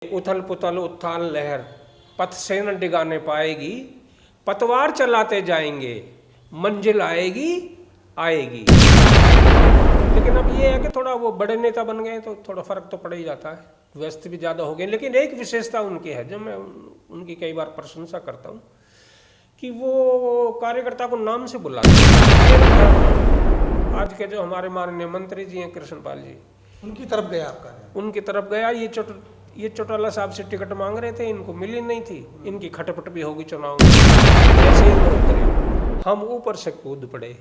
उथल पुथल उत्थान लहर पथ से न डिगाने पाएगी, पतवार चलाते जाएंगे मंजिल आएगी आएगी। लेकिन अब ये है कि थोड़ा वो बड़े नेता बन गए तो थोड़ा फर्क तो पड़ ही जाता है, व्यस्त भी ज़्यादा हो गए। लेकिन एक विशेषता उनकी है जो मैं उनकी कई बार प्रशंसा करता हूँ कि वो कार्यकर्ता को नाम से बुलाते हैं। आज के जो हमारे माननीय मंत्री जी हैं कृष्णपाल जी, उनकी तरफ गया आपका? उनकी तरफ गया। ये चौटाला साहब से टिकट मांग रहे थे, इनको मिली नहीं थी, इनकी खटपट भी होगी चुनाव में। जैसे ही वो उतरे हम ऊपर से कूद पड़े,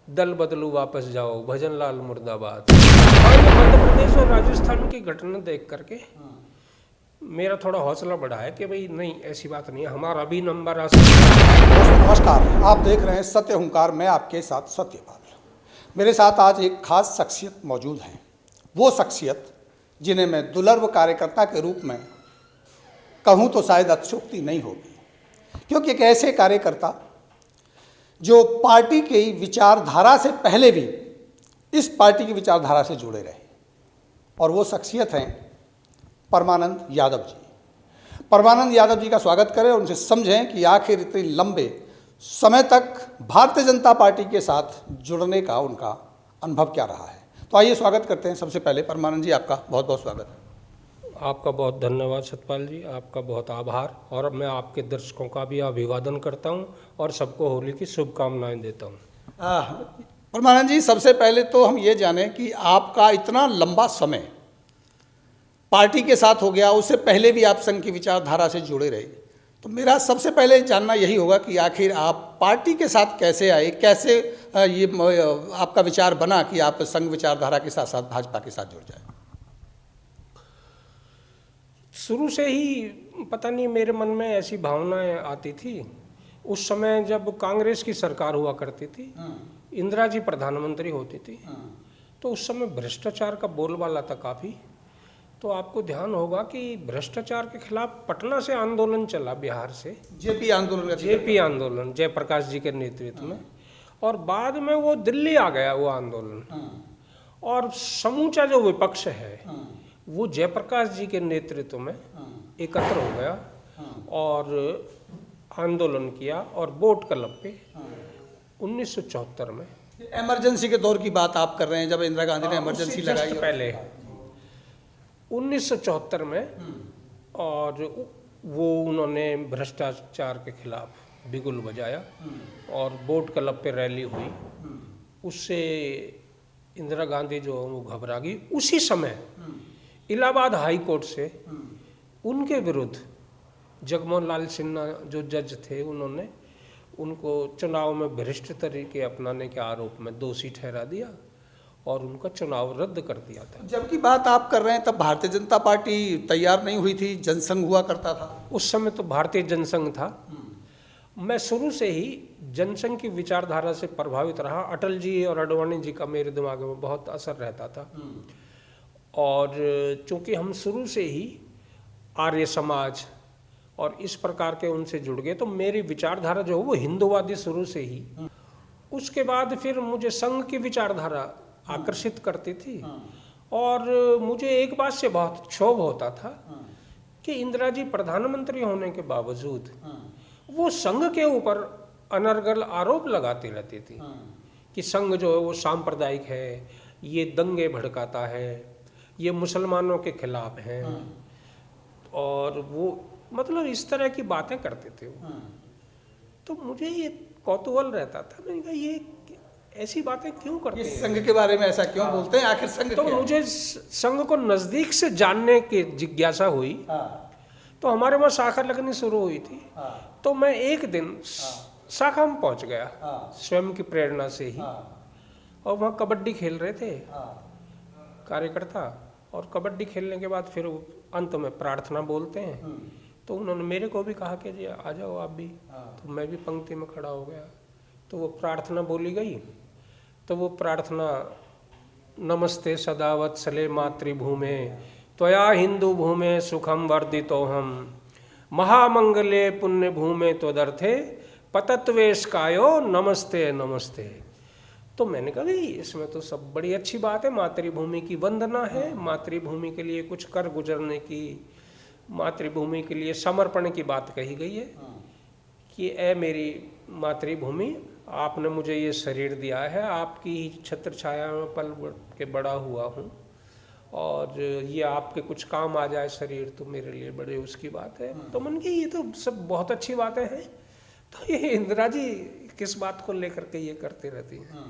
दल बदलू वापस जाओ भजन लाल मुर्दाबाद। और ये मध्य प्रदेश और राजस्थान की घटना देख करके मेरा थोड़ा हौसला बढ़ा है कि भाई नहीं, ऐसी बात नहीं है, हमारा भी नंबर आ सकता है। दोस्तों नमस्कार, आप देख रहे हैं सत्य हुंकार, मैं आपके साथ सत्यपाल। मेरे साथ आज एक खास शख्सियत मौजूद हैं, वो शख्सियत जिन्हें मैं दुर्लभ कार्यकर्ता के रूप में कहूँ तो शायद अतिशयोक्ति नहीं होगी, क्योंकि एक ऐसे कार्यकर्ता जो पार्टी की विचारधारा से पहले भी इस पार्टी की विचारधारा से जुड़े रहे, और वो शख्सियत हैं परमानंद यादव जी। परमानंद यादव जी का स्वागत करें और उनसे समझें कि आखिर इतने लंबे समय तक भारतीय जनता पार्टी के साथ जुड़ने का उनका अनुभव क्या रहा है। तो आइए स्वागत करते हैं। सबसे पहले परमानंद जी, आपका बहुत बहुत स्वागत है। आपका बहुत धन्यवाद सतपाल जी, आपका बहुत आभार। और मैं आपके दर्शकों का भी अभिवादन करता हूं और सबको होली की शुभकामनाएं देता हूं। परमानंद जी, सबसे पहले तो हम ये जानें कि आपका इतना लंबा समय पार्टी के साथ हो गया, उससे पहले भी आप संघ की विचारधारा से जुड़े रहे, तो मेरा सबसे पहले जानना यही होगा कि आखिर आप पार्टी के साथ कैसे आए, कैसे ये आपका विचार बना कि आप संघ विचारधारा के साथ साथ भाजपा के साथ जुड़ जाए? शुरू से ही पता नहीं मेरे मन में ऐसी भावनाएं आती थी। उस समय जब कांग्रेस की सरकार हुआ करती थी, इंदिरा जी प्रधानमंत्री होती थी, तो उस समय भ्रष्टाचार का बोलबाला था काफ़ी। तो आपको ध्यान होगा कि भ्रष्टाचार के खिलाफ पटना से आंदोलन चला, बिहार से जेपी आंदोलन जयप्रकाश जी के नेतृत्व में, और बाद में वो दिल्ली आ गया वो आंदोलन। और समूचा जो विपक्ष है वो जयप्रकाश जी के नेतृत्व में एकत्र हो गया और आंदोलन किया। और बोट क्लब पे 1974 में, इमरजेंसी के दौर की बात आप कर रहे हैं, जब इंदिरा गांधी ने इमरजेंसी लगाई पहले 1974 में, और वो उन्होंने भ्रष्टाचार के खिलाफ बिगुल बजाया और बोट क्लब पे रैली हुई। उससे इंदिरा गांधी जो वो घबरा गई। उसी समय इलाहाबाद हाई कोर्ट से उनके विरुद्ध जगमोहन लाल सिन्हा जो जज थे, उन्होंने उनको चुनाव में भ्रष्ट तरीके अपनाने के आरोप में दोषी ठहरा दिया और उनका चुनाव रद्द कर दिया था। जबकि बात आप कर रहे हैं तब भारतीय जनता पार्टी तैयार नहीं हुई थी, जनसंघ हुआ करता था। उस समय तो भारतीय जनसंघ था। मैं शुरू से ही जनसंघ की विचारधारा से प्रभावित रहा। अटल जी और आडवाणी जी का मेरे दिमाग में बहुत असर रहता था, और चूंकि हम शुरू से ही आर्य समाज और इस प्रकार के उनसे जुड़ गए, तो मेरी विचारधारा जो है वो हिंदूवादी शुरू से ही। उसके बाद फिर मुझे संघ की विचारधारा आकर्षित करती थी, और मुझे एक बात से बहुत क्षोभ होता था कि इंदिरा जी प्रधानमंत्री होने के बावजूद वो संघ के ऊपर अनर्गल आरोप लगाती रहती थी कि संघ जो है वो सांप्रदायिक है, ये दंगे भड़काता है, ये मुसलमानों के खिलाफ है, और वो मतलब इस तरह की बातें करते थे वो। तो मुझे ये कौतूहल रहता था, मैंने कहा ये ऐसी बातें क्यों करते हैं, संघ के बारे में ऐसा क्यों बोलते हैं, आखिर संघ तो मुझे संघ को नजदीक से जानने की जिज्ञासा हुई। तो हमारे वहाँ शाखा लगनी शुरू हुई थी, तो मैं एक दिन शाखा में पहुँच गया स्वयं की प्रेरणा से ही, और वहाँ कबड्डी खेल रहे थे कार्यकर्ता, और कबड्डी खेलने के बाद फिर अंत में प्रार्थना बोलते हैं। तो उन्होंने मेरे को भी कहा कि जी आ जाओ आप भी, तो मैं भी पंक्ति में खड़ा हो गया। तो वो प्रार्थना बोली गई, तो वो प्रार्थना नमस्ते सदा वत्सले मातृभूमे त्वया हिंदू भूमे सुखम वर्धितोहम महामंगले पुण्य भूमे त्वदर्थे पतत्वेश कायो नमस्ते नमस्ते। तो मैंने कहा भाई इसमें तो सब बड़ी अच्छी बात है, मातृभूमि की वंदना है, मातृभूमि के लिए कुछ कर गुजरने की, मातृभूमि के लिए समर्पण की बात कही गई है कि ए मेरी मातृभूमि, आपने मुझे ये शरीर दिया है, आपकी छत्र छाया में पल के बड़ा हुआ हूँ और ये आपके कुछ काम आ जाए शरीर तो मेरे लिए बड़े उसकी बात है। तो मन की ये तो सब बहुत अच्छी बातें हैं, तो ये इंदिरा जी किस बात को लेकर के ये करती रहती हैं।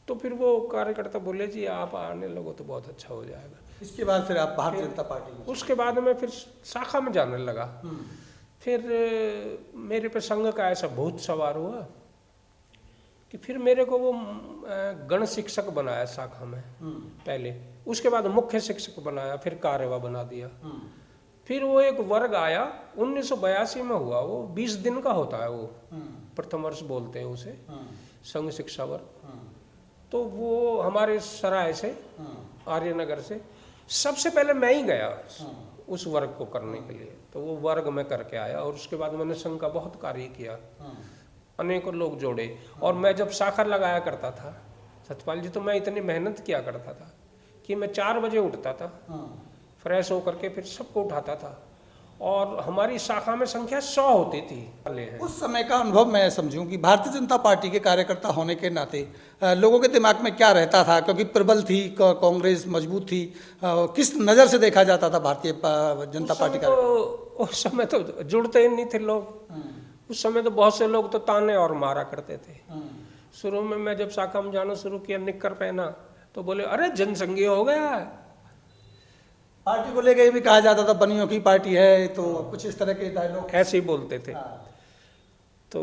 तो फिर वो कार्यकर्ता बोले जी आप आने लगो तो बहुत अच्छा हो जाएगा। इसके बाद फिर आप भारतीय जनता पार्टी में? उसके बाद मैं फिर शाखा में जाने लगा। फिर मेरे पे संघ का ऐसा भूत सवार हुआ कि फिर मेरे को वो गण शिक्षक बनाया शाखा में पहले, उसके बाद मुख्य शिक्षक बनाया, फिर कार्यवाह बना दिया। फिर वो एक वर्ग आया 1982 में हुआ, वो 20 दिन का होता है, वो प्रथम वर्ष बोलते हैं उसे, संघ शिक्षा वर्ग। तो वो हमारे सराय से, आर्यनगर से सबसे पहले मैं ही गया उस वर्ग को करने के लिए। तो वो वर्ग में करके आया और उसके बाद मैंने संघ का बहुत कार्य किया, अनेकों लोग जोड़े। और मैं जब शाखा लगाया करता था सतपाल जी, तो मैं इतनी मेहनत किया करता था कि मैं 4 बजे उठता था, फ्रेश होकर के फिर सबको उठाता था, और हमारी शाखा में संख्या 100 होती थी। उस समय का अनुभव मैं समझूं कि भारतीय जनता पार्टी के कार्यकर्ता होने के नाते लोगों के दिमाग में क्या रहता था, क्योंकि प्रबल थी कांग्रेस, मजबूत थी, किस नज़र से देखा जाता था भारतीय जनता पार्टी का? उस समय तो जुड़ते ही नहीं थे लोग। उस समय तो बहुत से लोग तो ताने और मारा करते थे। शुरू में मैं जब शाखा में जाना शुरू किया, निक्कर पहना, तो बोले अरे जनसंघी हो गया है। पार्टी को लेकर भी कहा जाता था बनियों की पार्टी है, तो कुछ इस तरह के डायलॉग ऐसे ही बोलते थे। तो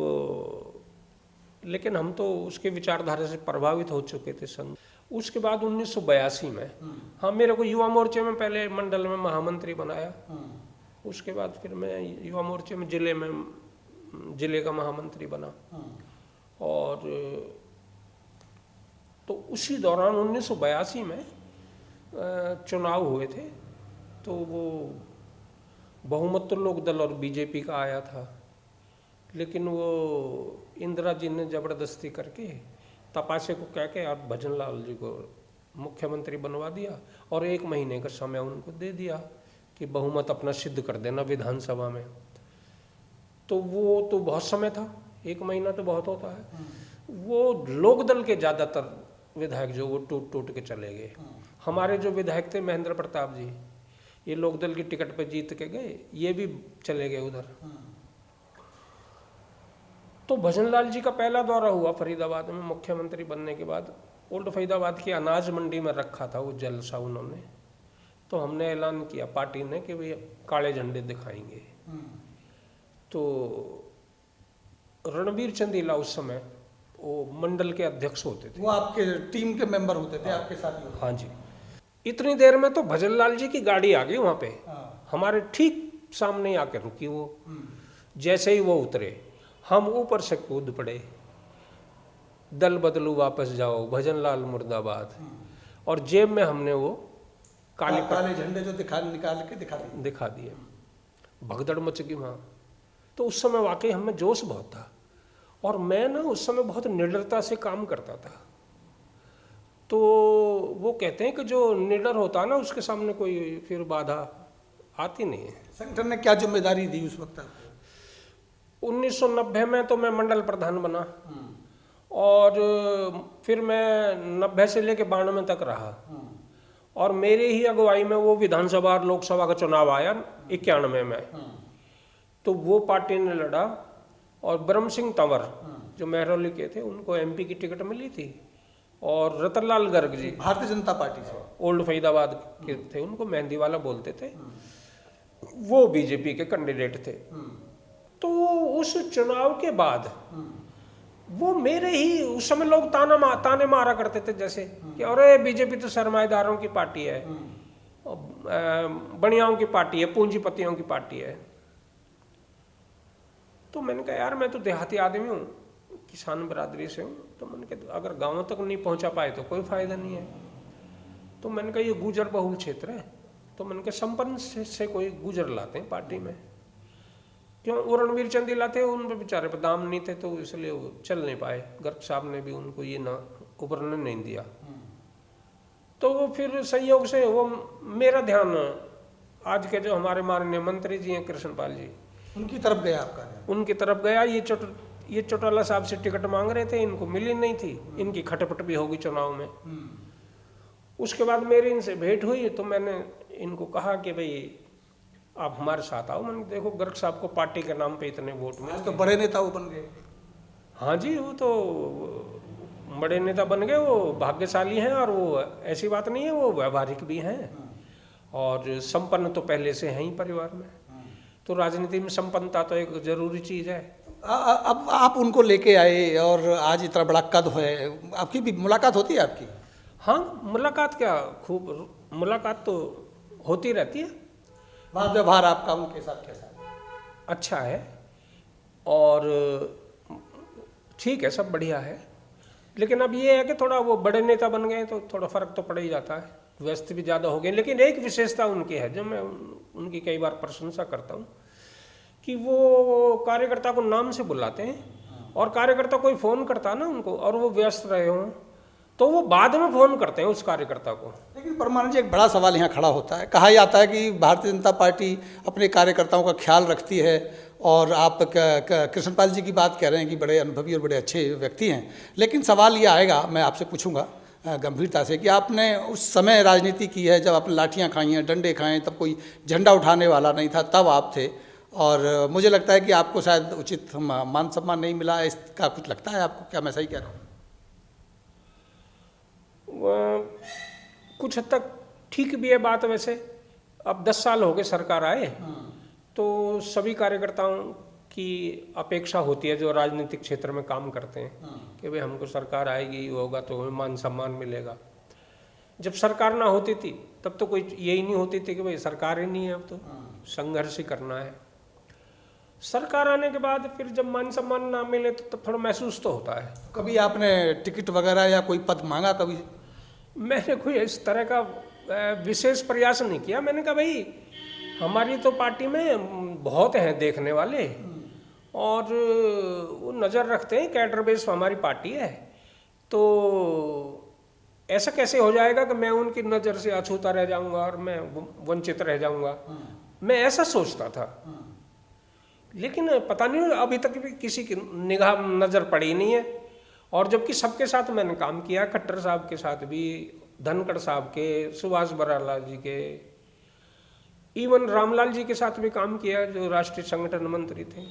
लेकिन हम तो उसके विचारधारा से प्रभावित हो चुके थे संघ। उसके बाद 1982 में हाँ, मेरे को युवा मोर्चे में पहले मंडल में महामंत्री बनाया। उसके बाद फिर मैं युवा मोर्चे में जिले का महामंत्री बना। और तो उसी दौरान 1982 में चुनाव हुए थे, तो वो बहुमत तो लोक दल और बीजेपी का आया था, लेकिन वो इंदिरा जी ने जबरदस्ती करके तपासे को कह के आप भजन लाल जी को मुख्यमंत्री बनवा दिया और 1 महीने का समय उनको दे दिया कि बहुमत अपना सिद्ध कर देना विधानसभा में। तो वो तो बहुत समय था, 1 महीना तो बहुत होता है। वो लोकदल के ज़्यादातर विधायक जो वो टूट के चले गए। हमारे जो विधायक थे महेंद्र प्रताप जी, ये लोकदल की टिकट पे जीत के गए, ये भी चले गए उधर। तो भजन लाल जी का पहला दौरा हुआ फरीदाबाद में मुख्यमंत्री बनने के बाद। ओल्ड फरीदाबाद की अनाज मंडी में रखा था वो जलसा उन्होंने। तो हमने ऐलान किया पार्टी ने कि भाई काले झंडे दिखाएंगे। तो रणबीर चंदीला उस समय वो मंडल के अध्यक्ष होते थे। वो आपके टीम के मेंबर होते थे, आपके साथ? हाँ जी। इतनी देर में तो भजन लाल जी की गाड़ी आ गई वहाँ पे, हमारे ठीक सामने आके रुकी वो। जैसे ही वो उतरे, हम ऊपर से कूद पड़े, दल बदलू वापस जाओ, भजन लाल मुर्दाबाद। और जेब में हमने वो काले झंडे जो निकाल के दिखा दिए। भगदड़ मच गई वहाँ। तो उस समय वाकई हमें जोश बहुत था, और मैं ना उस समय बहुत निडरता से काम करता था। तो वो कहते हैं कि जो निडर होता है ना, उसके सामने कोई फिर बाधा आती नहीं है। संगठन ने क्या जिम्मेदारी दी उस वक्त आपको? 1990 में तो मैं मंडल प्रधान बना, और फिर मैं 90 से लेकर 92 तक रहा। और मेरे ही अगुवाई में वो विधानसभा और लोकसभा का चुनाव आया 91 में। तो वो पार्टी ने लड़ा, और ब्रह्म सिंह तंवर जो महरौली के थे, उनको MP की टिकट मिली थी। और रतनलाल गर्ग जी भारतीय जनता पार्टी से, ओल्ड फरीदाबाद के थे, उनको मेहंदी वाला बोलते थे, वो बीजेपी के कैंडिडेट थे। तो उस चुनाव के बाद वो मेरे ही, उस समय लोग ताने मारा करते थे जैसे कि अरे बीजेपी तो सरमाएदारों की पार्टी है, बनियाओं की पार्टी है, पूंजीपतियों की पार्टी है। तो मैंने कहा यार मैं तो देहाती आदमी हूँ, किसान बरादरी से हूँ, तो मैंने कहा अगर गाँव तक नहीं पहुँचा पाए तो कोई फायदा नहीं है। तो मैंने कहा ये गुजर बहुल क्षेत्र है, तो मैंने कहा संपन्न से कोई गुजर लाते हैं पार्टी में। क्यों, वो रणवीर चंदेला थे, उन पे बेचारे पे दाम नहीं थे, तो इसलिए वो चल नहीं पाए। गर्ग साहब ने भी उनको ये ना उभरने नहीं दिया। तो वो फिर संयोग से वो मेरा ध्यान आज के जो हमारे माननीय मंत्री जी हैं कृष्णपाल जी, उनकी तरफ गया आपका ध्यान? उनकी तरफ गया। ये चौटाला साहब से टिकट मांग रहे थे, इनको मिली नहीं थी, इनकी खटपट भी होगी चुनाव में। उसके बाद मेरी इनसे भेंट हुई, तो मैंने इनको कहा कि भाई आप हमारे साथ आओ। मैंने देखो गर्ग साहब को पार्टी के नाम पे इतने वोट में, आज तो बड़े नेता वो बन गए। हाँ जी, वो तो बड़े नेता बन गए, वो भाग्यशाली हैं, और वो ऐसी बात नहीं है, वो व्यवहारिक भी हैं, और संपन्न तो पहले से हैं ही परिवार में। तो राजनीति में संपन्नता तो एक जरूरी चीज़ है। अब आप उनको लेके आए और आज इतना बड़ा कद है, आपकी भी मुलाकात होती है आपकी? हाँ, मुलाकात क्या, खूब मुलाकात तो होती रहती है। वहाँ व्यवहार आपका उनके साथ कैसा है? अच्छा है, और ठीक है, सब बढ़िया है। लेकिन अब ये है कि थोड़ा वो बड़े नेता बन गए तो थोड़ा फर्क तो पड़ ही जाता है, व्यस्त भी ज़्यादा हो गए। लेकिन एक विशेषता उनकी है जो मैं उनकी कई बार प्रशंसा करता हूँ, कि वो कार्यकर्ता को नाम से बुलाते हैं, और कार्यकर्ता कोई फ़ोन करता ना उनको और वो व्यस्त रहे हों, तो वो बाद में फ़ोन करते हैं उस कार्यकर्ता को। लेकिन परमानंद जी, एक बड़ा सवाल यहाँ खड़ा होता है। कहा जाता है कि भारतीय जनता पार्टी अपने कार्यकर्ताओं का ख्याल रखती है, और आप कृष्णपाल जी की बात कह रहे हैं कि बड़े अनुभवी और बड़े अच्छे व्यक्ति हैं। लेकिन सवाल ये आएगा, मैं आपसे पूछूंगा गंभीरता से, कि आपने उस समय राजनीति की है जब आपने लाठियाँ खाई हैं, डंडे खाए, तब कोई झंडा उठाने वाला नहीं था, तब आप थे, और मुझे लगता है कि आपको शायद उचित मान सम्मान नहीं मिला, इसका कुछ लगता है आपको? क्या मैं सही कह रहा हूँ? कुछ हद तक ठीक भी है बात। वैसे अब 10 साल हो गए सरकार आए, तो सभी कार्यकर्ताओं की अपेक्षा होती है जो राजनीतिक क्षेत्र में काम करते हैं, कि भाई हमको सरकार आएगी, होगा तो हमें मान सम्मान मिलेगा। जब सरकार ना होती थी तब तो कोई यही नहीं होती थी कि भाई सरकार ही नहीं है, अब तो संघर्ष ही करना है। सरकार आने के बाद फिर जब मान सम्मान ना मिले तो तब थोड़ा महसूस तो होता है। कभी आपने टिकट वगैरह या कोई पद मांगा कभी? मैंने कोई इस तरह का विशेष प्रयास नहीं किया। मैंने कहा भाई हमारी तो पार्टी में बहुत हैं देखने वाले, और वो नज़र रखते हैं, कैडर बेस हमारी पार्टी है, तो ऐसा कैसे हो जाएगा कि मैं उनकी नज़र से अछूता रह जाऊंगा और मैं वंचित रह जाऊंगा। मैं ऐसा सोचता था, लेकिन पता नहीं अभी तक भी किसी की निगाह नज़र पड़ी नहीं है। और जबकि सबके साथ मैंने काम किया, खट्टर साहब के साथ भी, धनखड़ साहब के, सुभाष बराला जी के, इवन रामलाल जी के साथ भी काम किया जो राष्ट्रीय संगठन मंत्री थे।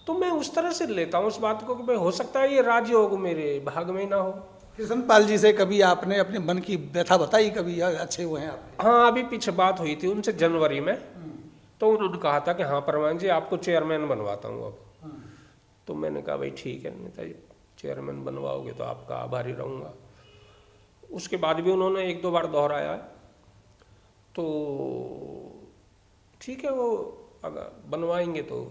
तो मैं उस तरह से लेता हूँ उस बात को कि भाई हो सकता है ये राजयोग मेरे भाग में ना हो। कृष्णपाल जी से कभी आपने अपने मन की व्यथा बताई कभी? अच्छे हुए हैं आप? हाँ, अभी पीछे बात हुई थी उनसे जनवरी में, तो उन्होंने कहा था कि हाँ परमान जी आपको चेयरमैन बनवाता हूँ अब। तो मैंने कहा भाई ठीक है नेताजी, चेयरमैन बनवाओगे तो आपका आभारी रहूँगा। उसके बाद भी उन्होंने 1-2 बार दोहराया है, तो ठीक है, वो अगर बनवाएंगे तो।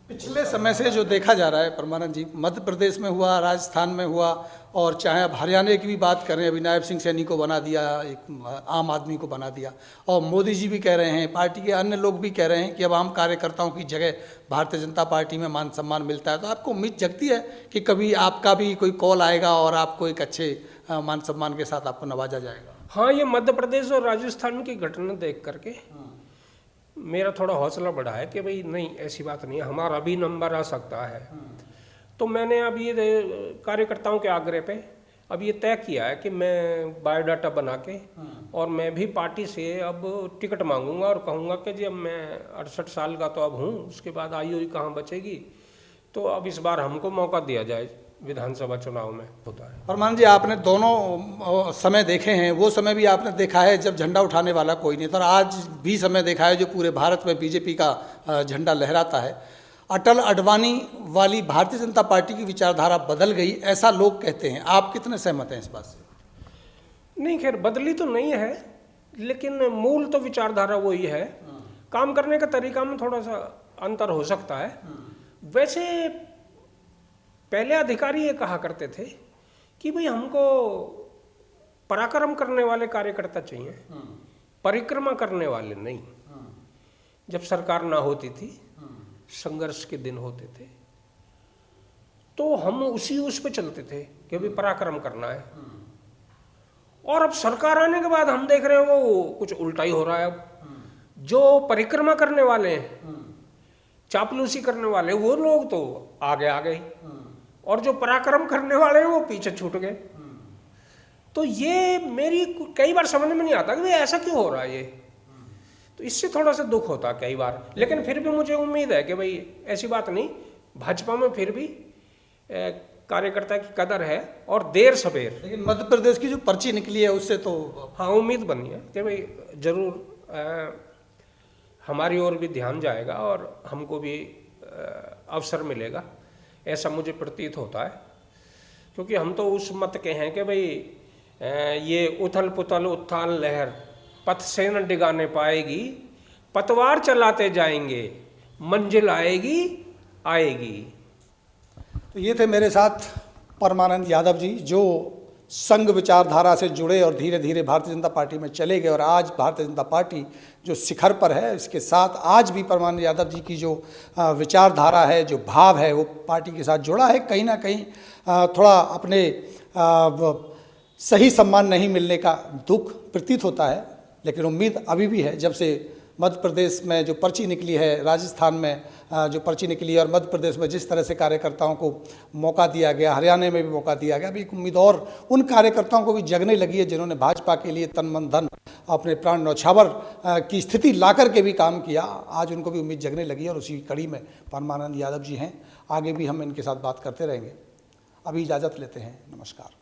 पिछले समय से जो देखा जा रहा है परमानंद जी, मध्य प्रदेश में हुआ, राजस्थान में हुआ, और चाहे अब हरियाणा की भी बात करें, अभी नायब सिंह सैनी को बना दिया, एक आम आदमी को बना दिया, और मोदी जी भी कह रहे हैं, पार्टी के अन्य लोग भी कह रहे हैं कि अब आम कार्यकर्ताओं की जगह भारतीय जनता पार्टी में मान सम्मान मिलता है। तो आपको उम्मीद जगती है कि कभी आपका भी कोई कॉल आएगा और आपको एक अच्छे मान सम्मान के साथ आपको नवाजा जाएगा? हाँ, ये मध्य प्रदेश और राजस्थान की घटना देख करके मेरा थोड़ा हौसला बढ़ा है कि भाई नहीं, ऐसी बात नहीं है, हमारा भी नंबर आ सकता है। तो मैंने अब ये कार्यकर्ताओं के आग्रह पे अब ये तय किया है कि मैं बायोडाटा बना के और मैं भी पार्टी से अब टिकट मांगूंगा और कहूँगा कि जी अब मैं 68 साल का तो अब हूँ, उसके बाद आयु ही कहाँ बचेगी, तो अब इस बार हमको मौका दिया जाए विधानसभा चुनाव में। होता है परमान जी, आपने दोनों समय देखे हैं। वो समय भी आपने देखा है जब झंडा उठाने वाला कोई नहीं था, और आज भी समय देखा है जो पूरे भारत में बीजेपी का झंडा लहराता है। अटल अडवाणी वाली भारतीय जनता पार्टी की विचारधारा बदल गई, ऐसा लोग कहते हैं। आप कितने सहमत हैं इस बात से? नहीं, खैर बदली तो नहीं है, लेकिन मूल तो विचारधारा वही है। काम करने का तरीका में थोड़ा सा अंतर हो सकता है। वैसे पहले अधिकारी ये कहा करते थे कि भाई हमको पराक्रम करने वाले कार्यकर्ता चाहिए, परिक्रमा करने वाले नहीं। जब सरकार ना होती थी, संघर्ष के दिन होते थे, तो हम उस पे चलते थे कि अभी पराक्रम करना है। और अब सरकार आने के बाद हम देख रहे हैं वो कुछ उल्टा ही हो रहा है। अब जो परिक्रमा करने वाले हैं, चापलूसी करने वाले, वो लोग तो आगे आ गए, और जो पराक्रम करने वाले हैं वो पीछे छूट गए। तो ये मेरी कई बार समझ में नहीं आता कि भाई ऐसा क्यों हो रहा है ये। तो इससे थोड़ा सा दुख होता कई बार, लेकिन फिर भी मुझे उम्मीद है कि भाई ऐसी बात नहीं, भाजपा में फिर भी कार्यकर्ता की कदर है, और देर सवेर। लेकिन मध्य प्रदेश की जो पर्ची निकली है उससे तो हाँ, उम्मीद बनी है कि भाई जरूर हमारी ओर भी ध्यान जाएगा और हमको भी अवसर मिलेगा, ऐसा मुझे प्रतीत होता है। क्योंकि हम तो उस मत के हैं कि भाई ये उथल पुथल उत्थान लहर पथ से न डिगाने पाएगी, पतवार चलाते जाएंगे, मंजिल आएगी आएगी। तो ये थे मेरे साथ परमानंद यादव जी, जो संघ विचारधारा से जुड़े और धीरे धीरे भारतीय जनता पार्टी में चले गए, और आज भारतीय जनता पार्टी जो शिखर पर है, इसके साथ आज भी परमानंद यादव जी की जो विचारधारा है, जो भाव है, वो पार्टी के साथ जुड़ा है। कहीं ना कहीं थोड़ा अपने सही सम्मान नहीं मिलने का दुख प्रतीत होता है, लेकिन उम्मीद अभी भी है। जब से मध्य प्रदेश में जो पर्ची निकली है, राजस्थान में जो पर्ची निकली है, और मध्य प्रदेश में जिस तरह से कार्यकर्ताओं को मौका दिया गया, हरियाणा में भी मौका दिया गया, अभी एक उम्मीद और उन कार्यकर्ताओं को भी जगने लगी है जिन्होंने भाजपा के लिए तन मन धन अपने प्राण न्यौछावर की स्थिति ला करके भी काम किया। आज उनको भी उम्मीद जगने लगी है, और उसी कड़ी में परमानंद यादव जी हैं। आगे भी हम इनके साथ बात करते रहेंगे। अभी इजाज़त लेते हैं, नमस्कार।